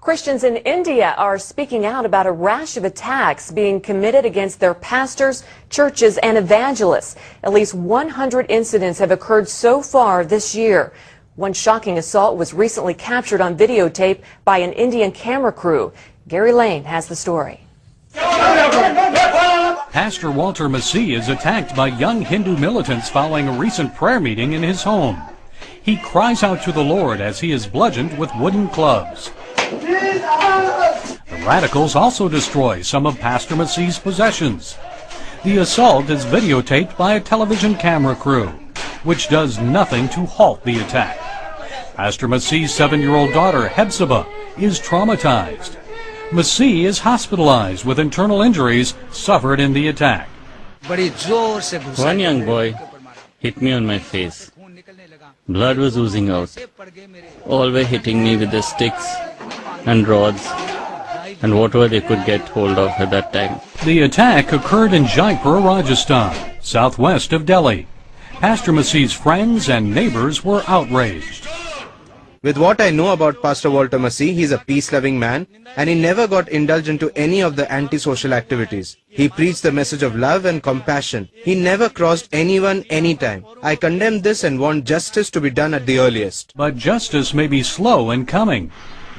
Christians in India are speaking out about a rash of attacks being committed against their pastors, churches, and evangelists. At least 100 incidents have occurred so far this year. One shocking assault was recently captured on videotape by an Indian camera crew. Gary Lane has the story. Pastor Walter Massey is attacked by young Hindu militants following a recent prayer meeting in his home. He cries out to the Lord as he is bludgeoned with wooden clubs. The radicals also destroy some of Pastor Massey's possessions. The assault is videotaped by a television camera crew, which does nothing to halt the attack. Pastor Massey's 7-year-old daughter, Hepzibah, is traumatized. Massey is hospitalized with internal injuries suffered in the attack. One young boy hit me on my face. Blood was oozing out. All were hitting me with the sticks and rods and whatever they could get hold of at that time. The attack occurred in Jaipur, Rajasthan, southwest of Delhi. Pastor Massey's friends and neighbors were outraged. With what I know about Pastor Walter Massey, he's a peace-loving man and he never got indulged into any of the antisocial activities. He preached the message of love and compassion. He never crossed anyone anytime. I condemn this and want justice to be done at the earliest. But justice may be slow in coming.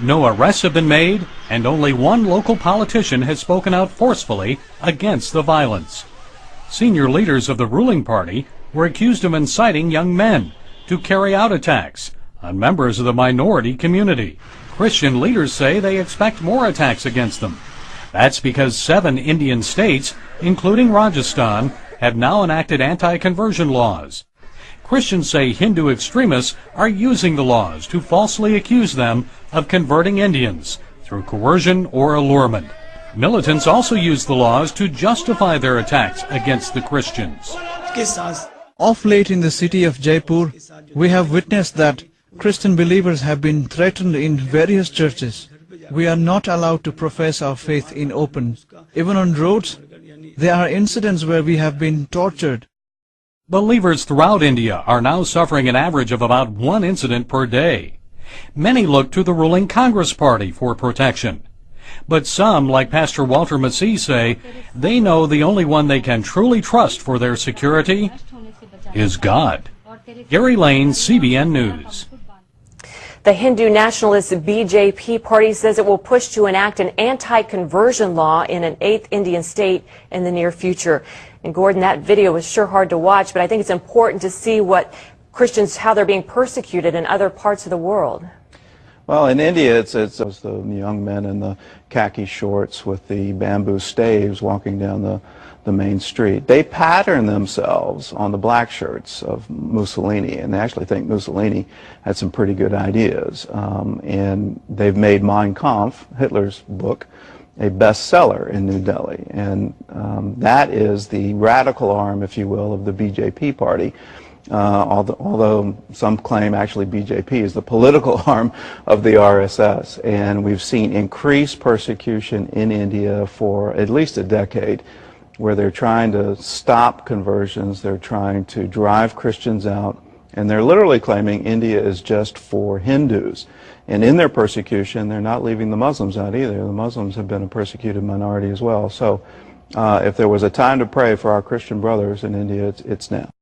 No arrests have been made, and only one local politician has spoken out forcefully against the violence. Senior leaders of the ruling party were accused of inciting young men to carry out attacks on members of the minority community. Christian leaders say they expect more attacks against them. That's because 7 Indian states, including Rajasthan, have now enacted anti-conversion laws. Christians say Hindu extremists are using the laws to falsely accuse them of converting Indians through coercion or allurement. Militants also use the laws to justify their attacks against the Christians. Of late in the city of Jaipur, we have witnessed that Christian believers have been threatened in various churches. We are not allowed to profess our faith in open. Even on roads, there are incidents where we have been tortured. Believers throughout India are now suffering an average of about 1 incident per day. Many look to the ruling Congress party for protection. But some, like Pastor Walter Massey, say they know the only one they can truly trust for their security is God. Gary Lane, CBN News. The Hindu nationalist BJP party says it will push to enact an anti-conversion law in an 8th Indian state in the near future. And Gordon, that video was sure hard to watch, but I think it's important to see what Christians, how they're being persecuted in other parts of the world. Well, in India, it's the young men in the khaki shorts with the bamboo staves walking down the main street. They pattern themselves on the black shirts of Mussolini, and they actually think Mussolini had some pretty good ideas. And they've made Mein Kampf, Hitler's book, a bestseller in New Delhi. And that is the radical arm, if you will, of the BJP party. Although some claim actually BJP is the political arm of the RSS. And we've seen increased persecution in India for at least a decade, where they're trying to stop conversions, they're trying to drive Christians out, and they're literally claiming India is just for Hindus. And in their persecution, they're not leaving the Muslims out either. The Muslims have been a persecuted minority as well. So if there was a time to pray for our Christian brothers in India, it's now.